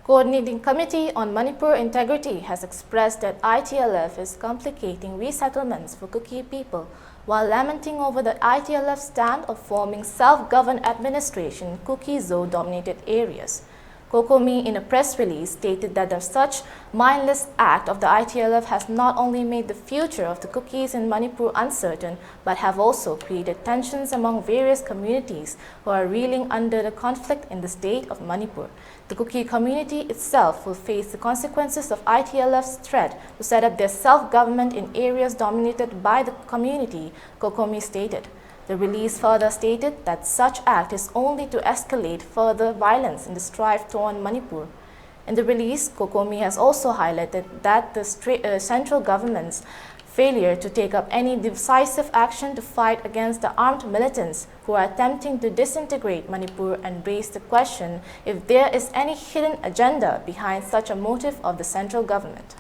Coordinating Committee on Manipur Integrity has expressed that ITLF is complicating resettlements for Kuki people while lamenting over the ITLF stand of forming self-governed administration Kuki Zo-dominated areas. COCOMI in a press release stated that the such mindless act of the ITLF has not only made the future of the Kukis in Manipur uncertain, but have also created tensions among various communities who are reeling under the conflict in the state of Manipur. The Kuki community itself will face the consequences of ITLF's threat to set up their self-government in areas dominated by the community, COCOMI stated. The release further stated that such act is only to escalate further violence in the strife torn Manipur. In the release, COCOMI has also highlighted that the central government's failure to take up any decisive action to fight against the armed militants who are attempting to disintegrate Manipur and raise the question if there is any hidden agenda behind such a motive of the central government.